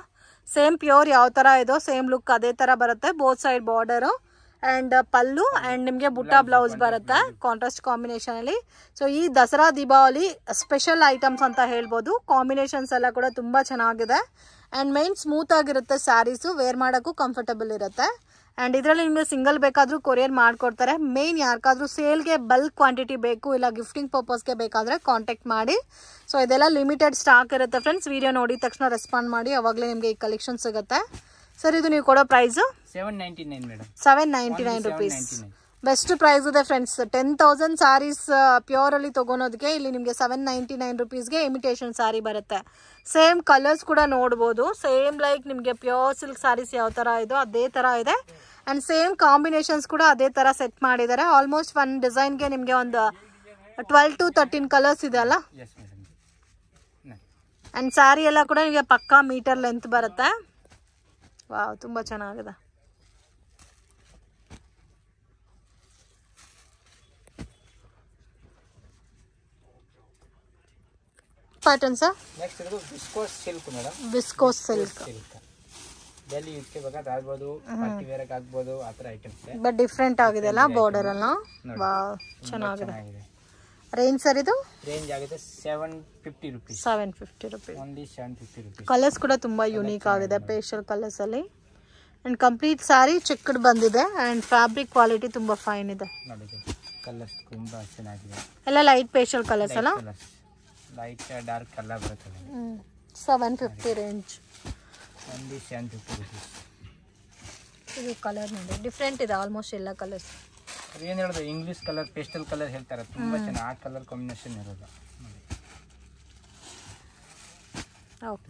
ಸೇಮ್ ಪ್ಯೂರ್ ಯಾವ ತರ ಇದೋ ಸೇಮ್ ಲುಕ್ ಅದೇ ತರ ಬರುತ್ತೆ. Both side border and pallu and ನಿಮಗೆ ಬುಟ್ಟ ಬ್ಲೌಸ್ ಬರುತ್ತೆ ಕಾಂಟ್ರಾಸ್ಟ್ ಕಾಂಬಿನೇಷನ್ ಅಲ್ಲಿ. ಸೊ ಈ ದಸರಾ ದೀಪಾವಳಿ ಸ್ಪೆಷಲ್ ಐಟಮ್ಸ್ ಅಂತ ಹೇಳ್ಬೋದು. ಕಾಂಬಿನೇಷನ್ಸ್ ಎಲ್ಲ ಕೂಡ ತುಂಬಾ ಚೆನ್ನಾಗಿದೆ ಅಂಡ್ ಮೈನ್ ಸ್ಮೂತ್ ಆಗಿರುತ್ತೆ. ಸ್ಯಾರೀಸು ವೇರ್ ಮಾಡೋಕ್ಕೂ ಕಂಫರ್ಟಬಲ್ ಇರುತ್ತೆ ಅಂಡ್ ಇದರಲ್ಲಿ ನಿಮಗೆ ಸಿಂಗಲ್ ಬೇಕಾದ್ರೂ ಕೊರಿಯರ್ ಮಾಡ್ಕೊಡ್ತಾರೆ. ಮೇನ್ ಯಾರಿಗಾದ್ರೂ ಸೇಲ್ಗೆ ಬಲ್ಕ್ ಕ್ವಾಂಟಿಟಿ ಬೇಕು ಇಲ್ಲ ಗಿಫ್ಟಿಂಗ್ ಪರ್ಪಸ್ಗೆ ಬೇಕಾದ್ರೆ ಕಾಂಟ್ಯಾಕ್ಟ್ ಮಾಡಿ. ಸೊ ಇದೆಲ್ಲ ಲಿಮಿಟೆಡ್ ಸ್ಟಾಕ್ ಇರುತ್ತೆ ಫ್ರೆಂಡ್ಸ್. ವಿಡಿಯೋ ನೋಡಿದ ತಕ್ಷಣ ರೆಸ್ಪಾಂಡ್ ಮಾಡಿ, ಅವಾಗಲೇ ನಿಮಗೆ ಈ ಕಲೆಕ್ಷನ್ ಸಿಗುತ್ತೆ. ಸರ್ ಇದು ನೀವು ಕೊಡೋ ಪ್ರೈಸ್ 799 rupees. ಬೆಸ್ಟ್ ಪ್ರೈಸ್ ಇದೆ ಫ್ರೆಂಡ್ಸ್. 10,000 ಸ್ಯಾರೀಸ್ ಪ್ಯೂರ್ ಅಲ್ಲಿ ತಗೊಳೋದಕ್ಕೆ ಇಲ್ಲಿ ನಿಮಗೆ 799 rupeesಗೆ ಇಮಿಟೇಷನ್ ಸ್ಯಾರಿ ಬರುತ್ತೆ. ಸೇಮ್ ಕಲರ್ಸ್ ಕೂಡ ನೋಡ್ಬೋದು. ಸೇಮ್ ಲೈಕ್ ನಿಮಗೆ ಪ್ಯೂರ್ ಸಿಲ್ಕ್ ಸ್ಯಾರೀಸ್ ಯಾವ ತರ ಇದೋ ಅದೇ ತರ ಇದೆ ಅಂಡ್ ಸೇಮ್ ಕಾಂಬಿನೇಷನ್ಸ್ ಕೂಡ ಅದೇ ತರ ಸೆಟ್ ಮಾಡಿದ್ದಾರೆ. ಆಲ್ಮೋಸ್ಟ್ ಒಂದು ಡಿಸೈನ್ಗೆ ನಿಮಗೆ ಒಂದು 12 to 13 ಕಲರ್ಸ್ ಇದೆ ಅಲ್ಲ? ಅಂಡ್ ಸ್ಯಾರಿ ಎಲ್ಲ ಕೂಡ ನಿಮಗೆ ಪಕ್ಕಾ ಮೀಟರ್ ಲೆಂತ್ ಬರುತ್ತೆ. ವಾವ್, ತುಂಬಾ ಚೆನ್ನಾಗಿದೆ. Pattern sir? ನೆಕ್ಸ್ಟ್ ಇದು viscose silk madam. Viscose silk daily use ಗೆ ಬೇಕಾದ್ರೆ ಆಗ್ಬೋದು, ಪಾರ್ಟಿ ವೇರ್ ಗೆ ಆಗ್ಬೋದು, ಆ ತರ ಐಟಮ್ಸ್ ಇದೆ. ಬಟ್ ಡಿಫರೆಂಟ್ ಆಗಿದೆ ಅಲ್ಲ ಬಾರ್ಡರ್ ಅಲ್ಲ? ವಾವ್, ಚೆನ್ನಾಗಿದೆ. ರೇಂಜ್ ಸರ್ ಇದು? ರೇಂಜ್ ಆಗಿದೆ 750 rupees. 750 rupees. Only 750 rupees. Colours ಕೂಡ ತುಂಬಾ ಯೂನಿಕ್ ಆಗಿದೆ ಪೇಸ್ಟಲ್ ಕಲರ್ಸ್ ಅಲ್ಲಿ ಅಂಡ್ ಕಂಪ್ಲೀಟ್ ಸ್ಯಾರಿ ಚೆಕ್ಡ್ ಬಂದಿದೆ ಅಂಡ್ ಫ್ಯಾಬ್ರಿಕ್ ಕ್ವಾಲಿಟಿ ತುಂಬಾ ಫೈನ್ ಇದೆ. ನೋಡಿ ಕಲರ್ಸ್ ತುಂಬಾ ಚೆನ್ನಾಗಿದೆ. ಎಲ್ಲ ಲೈಟ್ ಪೇಸ್ಟಲ್ ಕಲರ್ಸ್ ಅಲ್ಲ? ಲೈಟ್ ಡಾರ್ಕ್ ಕಲರ್ ಬರುತ್ತೆ. 750 ರೇಂಜ್. Only 750 rupees. ಇದು ಕಲರ್ ನೋಡಿ ಡಿಫರೆಂಟ್ ಇದೆ ಆಲ್ಮೋಸ್ಟ್ ಎಲ್ಲ ಕಲರ್ಸ್. ಏನು ಹೇಳೋದು, ಇಂಗ್ಲಿಷ್ ಕಲರ್ ಪೇಸ್ಟಲ್ ಕಲರ್ ಹೇಳ್ತಾರೆ, ತುಂಬಾ ಚೆನ್ನಾಗಿ ಆ ಕಲರ್ ಕಾಂಬಿನೇಷನ್ ಇರೋದು.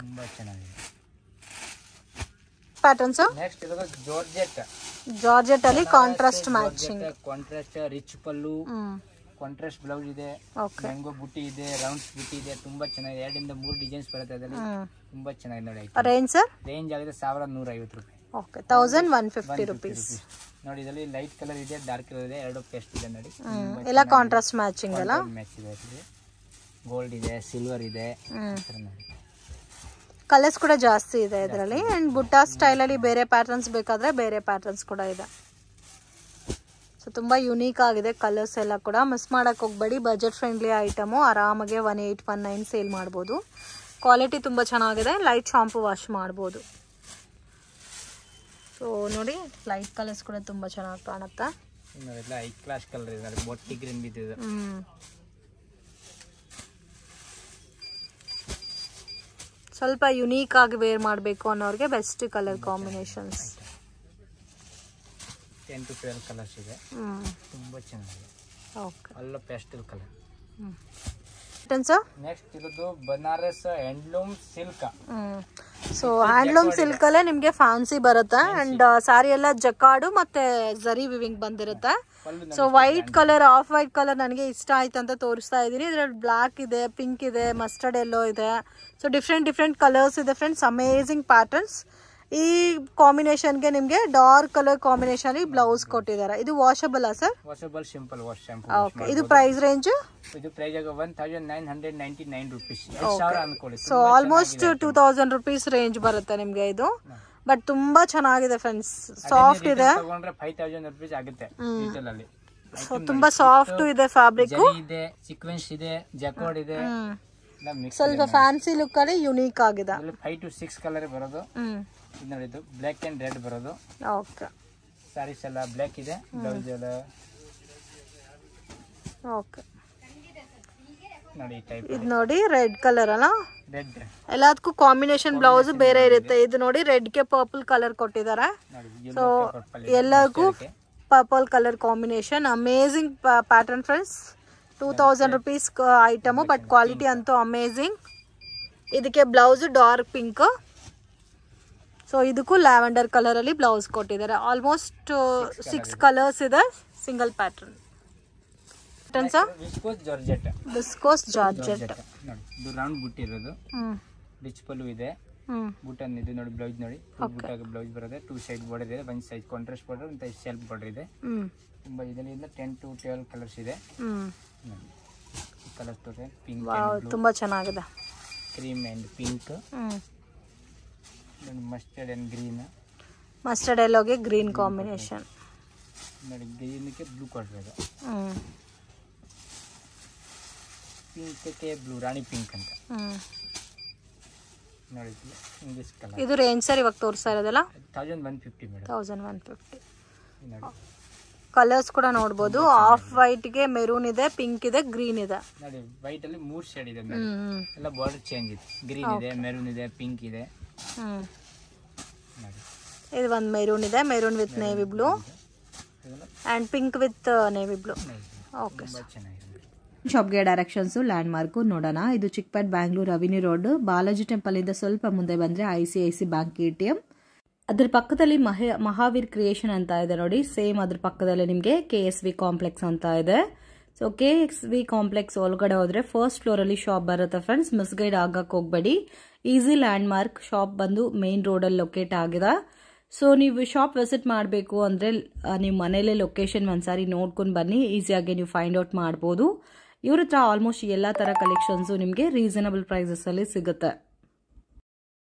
ತುಂಬಾ ಚೆನ್ನಾಗಿದೆ. ಪ್ಯಾಟರ್ನ್ಸ್ ನೆಕ್ಸ್ಟ್ ಇದು ಜಾರ್ಜೆಟ್. ಜಾರ್ಜೆಟ್ ಅಲ್ಲಿ ಕಾಂಟ್ರಾಸ್ಟ್ ಮ್ಯಾಚಿಂಗ್. ಕಾಂಟ್ರಾಸ್ಟ್ ರಿಚ್ ಪಲ್ಲು, ಕಾಂಟ್ರಾಸ್ಟ್ ಬ್ಲೌಸ್ ಇದೆ, ಮ್ಯಾಂಗೋ ಬುಟ್ಟಿ ಇದೆ, ರೌಂಡ್ಸ್ ಬುಟ್ಟಿ ಇದೆ. ತುಂಬಾ ಚೆನ್ನಾಗಿದೆ. 2 ಇಂದ 3 ಡಿಸೈನ್ಸ್ ಬರುತ್ತೆ ಅದರಲ್ಲಿ. ತುಂಬಾ ಚೆನ್ನಾಗಿದೆ ನೋಡಿ. Range sir? ರೇಂಜ್ ಆಗಿದೆ 1150 ರೂಪಾಯಿ. Okay, 1150 rupees. ನೋಡಿ ಇದರಲ್ಲಿ ಲೈಟ್ ಕಲರ್ ಇದೆ, ಡಾರ್ಕ್ ಕಲರ್ ಇದೆ, ಎರಡು ಪೇಸ್ಟ್ ಇದೆ ನೋಡಿ. ಎಲ್ಲ ಕಾಂಟ್ರಾಸ್ಟ್ ಮ್ಯಾಚಿಂಗ್ ಅಲ್ಲ? ಮ್ಯಾಚ್ ಇದೆ. ಗೋಲ್ಡ್ ಇದೆ, ಸಿಲ್ವರ್ ಇದೆ. ಕಲರ್ಸ್ ಕೂಡ ಜಾಸ್ತಿ ಇದೆ ಇದರಲ್ಲಿ ಅಂಡ್ ಬುಟ್ಟ ಸ್ಟೈಲ್ ಅಲ್ಲಿ ಬೇರೆ ಪ್ಯಾಟರ್ನ್ಸ್ ಬೇಕಾದ್ರೆ ಬೇರೆ ಪ್ಯಾಟರ್ನ್ಸ್ ಕೂಡ ಇದೆ. ಸೊ ತುಂಬಾ ಯೂನಿಕ್ ಆಗಿದೆ ಕಲರ್ಸ್ ಎಲ್ಲ ಕೂಡ. ಮಿಸ್ ಮಾಡಕ್ ಹೋಗ್ಬೇಡಿ. Budget friendly item. ಆರಾಮಾಗಿ 1819 ಸೇಲ್ ಮಾಡ್ಬೋದು. ಕ್ವಾಲಿಟಿ ತುಂಬಾ ಚೆನ್ನಾಗಿದೆ. ಲೈಟ್ ಶಾಂಪು ವಾಶ್ ಮಾಡ್ಬೋದು. ಸೊ ನೋಡಿ ಲೈಟ್ ಕಲರ್ಸ್ ಕೂಡ ತುಂಬಾ ಚೆನ್ನಾಗಿ ಕಾಣುತ್ತೆ. ಇದೆಲ್ಲ ಹೈ ಕ್ಲಾಸ್ ಕಲರ್ ಇದೆ, ಬೊಟ್ಟಿ ಗ್ರೀನ್ ಬಿದ್ದಿದೆ. ಸ್ವಲ್ಪ ಯುನೀಕ್ ಆಗಿ ವೇರ್ ಮಾಡಬೇಕು ಅನ್ನೋರಿಗೆ best colour combinations. 10 to 12 colours ಇದೆ, ತುಂಬಾ ಚೆನ್ನಾಗಿದೆ. ಓಕೆ, ಎಲ್ಲ ಪೇಸ್ಟಲ್ ಕಲರ್. ನೆಕ್ಸ್ಟ್ ಇರೋದು Banaras handloom silk. So handloom silk ಅಲ್ಲೇ ನಿಮ್ಗೆ ಫ್ಯಾನ್ಸಿ ಬರುತ್ತೆ ಅಂಡ್ ಸಾರಿ ಎಲ್ಲ ಜಕಾಡು ಮತ್ತೆ ಜರಿ ವಿವಿಂಗ್ ಬಂದಿರುತ್ತೆ. So white colour, of white colour ನನಗೆ ಇಷ್ಟ ಆಯ್ತು ಅಂತ ತೋರಿಸ್ತಾ ಇದ್ದೀನಿ. ಇದ್ರಲ್ಲಿ ಬ್ಲಾಕ್ ಇದೆ, ಪಿಂಕ್ ಇದೆ, ಮಸ್ಟರ್ಡ್ ಎಲ್ಲೋ ಇದೆ. ಸೊ ಡಿಫ್ರೆಂಟ್ ಕಲರ್ಸ್ ಇದೆ ಫ್ರೆಂಡ್ಸ್. Amazing patterns. ಈ ಕಾಂಬಿನೇಷನ್ಗೆ ನಿಮ್ಗೆ ಡಾರ್ಕ್ ಕಲರ್ ಕಾಂಬಿನೇಷನ್ ಬ್ಲೌಸ್ ಕೊಟ್ಟಿದ್ದಾರೆ. ಇದು washable sir? Washable, simple wash shampoo. Okay, ಇದು ಪ್ರೈಸ್ ರೇಂಜ್? ಇದು ಪ್ರೈಸ್ 1999 rupees. 2000 ಅನ್ಕೊಳ್ಳಿ. ಸೊ ಆಲ್ಮೋಸ್ಟ್ 2000 rupees ರೇಂಜ್ ಬರುತ್ತೆ ನಿಮ್ಗೆ ಇದು. ಬಟ್ ತುಂಬಾ ಚೆನ್ನಾಗಿದೆ ಫ್ರೆಂಡ್ಸ್, ಸಾಫ್ಟ್ ಇದೆ. ತಗೊಂಡ್ರೆ 5000 rupees ಆಗುತ್ತೆ ರಿಟೇಲ್ ಅಲ್ಲಿ. ಸೊ ತುಂಬಾ ಸಾಫ್ಟ್ ಇದೆ ಫ್ಯಾಬ್ರಿಕ್. ಇದೆ, ಸೀಕ್ವೆನ್ಸ್ ಇದೆ, ಜಕಾರ್ಡ್ ಇದೆ. ಸ್ವಲ್ಪ ಫ್ಯಾನ್ಸಿ ಲುಕ್ ಅಲ್ಲಿ ಯುನೀಕ್ ಆಗಿದೆ. 5 to 6 ಕಲರ್ ಬರೋದು. ಇದು ನೋಡಿ, ಇದು ಬ್ಲಾಕ್ ಅಂಡ್ ರೆಡ್ ಬರೋದು. ಓಕೆ, ಸಾರೀಸ್ ಎಲ್ಲ ಬ್ಲಾಕ್ ಇದೆ, ಬ್ಲೌಸ್ ಎಲ್ಲ ಓಕೆ ನೋಡಿ ಟೈಪ್. ಇದು ನೋಡಿ ರೆಡ್ ಕಲರ್ ಅಲ್ಲ, ರೆಡ್. ಎಲ್ಲದಕ್ಕೂ ಕಾಂಬಿನೇಷನ್ ಬ್ಲೌಸ್ ಬೇರೆ ಇರುತ್ತೆ. ಇದು ನೋಡಿ ರೆಡ್ ಗೆ ಪರ್ಪಲ್ ಕಲರ್ ಕೊಟ್ಟಿದ್ದಾರೆ. ಸೊ ಎಲ್ಲರಿಗೂ purple colour combination. Amazing pattern friends. 2000 rupees item, but quality ಅಂತೂ ಅಮೇಜಿಂಗ್. ಇದಕ್ಕೆ ಬ್ಲೌಸ್ ಡಾರ್ಕ್ ಪಿಂಕ್. ಸೊ ಇದಕ್ಕೂ ಲ್ಯಾವೆಂಡರ್ ಕಲರ್ ಅಲ್ಲಿ ಬ್ಲೌಸ್ ಕೊಟ್ಟಿದ್ದಾರೆ. ಆಲ್ಮೋಸ್ಟ್ 6 ಕಲರ್ಸ್ ಇದೆ, ಸಿಂಗಲ್ ಪ್ಯಾಟರ್ನ್. ವಿಸ್ಕೋಸ್ ಜಾರ್ಜೆಟ್ ನೋಡಿ, ಇದು ರೌಂಡ್ ಬುಟ್ಟಿ ಇರೋದು. ರಿಚ್ ಪಲ್ಲು ಇದೆ, ಬುಟನ್ ಇದೆ ನೋಡಿ. ಬ್ಲೌಸ್ ನೋಡಿ, ಬುಟ್ಟಾಗ ಬ್ಲೌಸ್ ಬರುತ್ತೆ. 2 ಸೈಡ್ ಬಾರ್ಡರ್ ಇದೆ, 1 ಸೈಡ್ ಕಾಂಟ್ರಾಸ್ಟ್ ಬಾರ್ಡರ್, ಒಂದು ಸೆಲ್ಫ್ ಬಾರ್ಡರ್ ಇದೆ. ತುಂಬಾ ಇದರಲ್ಲಿ 10 to 12 ಕಲರ್ಸ್ ಇದೆ. ಕಲರ್ಸ್ ತೋರಿಸಿ. ಪಿಂಕ್, ತುಂಬಾ ಚೆನ್ನಾಗಿದೆ. Cream and pink, mustard and green. Mustard ಎಲ್ಲೋಗೆ ಗ್ರೀನ್ ಕಾಂಬಿನೇಷನ್ ನೋಡಿ. ಗ್ರೀನ್ಗೆ ಬ್ಲೂ ಕೊಡ್ರಿ, ಪಿಂಕ್ಗೆ ಬ್ಲೂ, ರಾಣಿ ಪಿಂಕ್ ಅಂತ ನೋಡಿ. English colour. ಇದು ರೇಂಜ್ ಸರ್ ಇವಾಗ ತೋರಿಸ್ತಾ ಇರೋದಲ್ಲ 1150 ಮೇಡಮ್. 1150 ನೋಡಿ. ಕಲರ್ಸ್ ಕೂಡ ನೋಡಬಹುದು. ಆಫ್ ವೈಟ್ ಗೆ ಮೆರೂನ್ ಇದೆ, ಪಿಂಕ್ ಇದೆ, ಗ್ರೀನ್ ಇದೆ ನೋಡಿ. ವೈಟ್ ಅಲ್ಲಿ 3 ಶೇಡ್ ಇದೆ, ಎಲ್ಲ ಬಾರ್ಡರ್ ಚೇಂಜ್ ಇದೆ. ಗ್ರೀನ್ ಇದೆ, ಮೆರೂನ್ ಇದೆ, ಪಿಂಕ್ ಇದೆ. ಇದು ಒಂದು ಮೆರೂನ್ ಇದೆ, maroon with navy blue and pink with navy blue. Okay, ಶಾಪ್ಗೆ ಡೈರೆಕ್ಷನ್ಸು ಲ್ಯಾಂಡ್ ಮಾರ್ಕು ನೋಡೋಣ. ಇದು Chickpet Bangalore revenue road. Balaji temple ಇಂದ ಸ್ವಲ್ಪ ಮುಂದೆ ಬಂದ್ರೆ ICICI ಬ್ಯಾಂಕ್ ATM. ಅದ್ರ ಪಕ್ಕದಲ್ಲಿ ಮಹಾವೀರ್ ಕ್ರಿಯೇಷನ್ ಅಂತ ಇದೆ ನೋಡಿ. ಸೇಮ್ ಅದ್ರ ಪಕ್ಕದಲ್ಲಿ ನಿಮಗೆ KSV ಕಾಂಪ್ಲೆಕ್ಸ್ ಅಂತ ಇದೆ. ಸೊ KSV ಕಾಂಪ್ಲೆಕ್ಸ್ ಒಳಗಡೆ ಹೋದ್ರೆ ಫಸ್ಟ್ ಫ್ಲೋರ್ ಅಲ್ಲಿ ಶಾಪ್ ಬರುತ್ತೆ ಫ್ರೆಂಡ್ಸ್. ಮಿಸ್ಗೈಡ್ ಆಗಕ್ಕೆ ಹೋಗ್ಬೇಡಿ. Easy land mark. ಶಾಪ್ ಬಂದು ಮೇನ್ ರೋಡ್ ಅಲ್ಲಿ ಲೊಕೇಟ್ ಆಗಿದೆ. ಸೊ ನೀವು ಶಾಪ್ ವಿಸಿಟ್ ಮಾಡಬೇಕು ಅಂದ್ರೆ ನೀವು ಮನೇಲೆ ಲೊಕೇಶನ್ ಒಂದ್ಸಾರಿ ನೋಡ್ಕೊಂಡು ಬನ್ನಿ. ಈಸಿಯಾಗಿ ನೀವು ಫೈಂಡ್ ಔಟ್ ಮಾಡ್ಬೋದು. ಇವ್ರ ಹತ್ರ ಆಲ್ಮೋಸ್ಟ್ ಎಲ್ಲಾ ತರ ಕಲೆಕ್ಷನ್ಸ್ ನಿಮಗೆ ರೀಸನಬಲ್ ಪ್ರೈಸಸ್ ಅಲ್ಲಿ ಸಿಗುತ್ತೆ.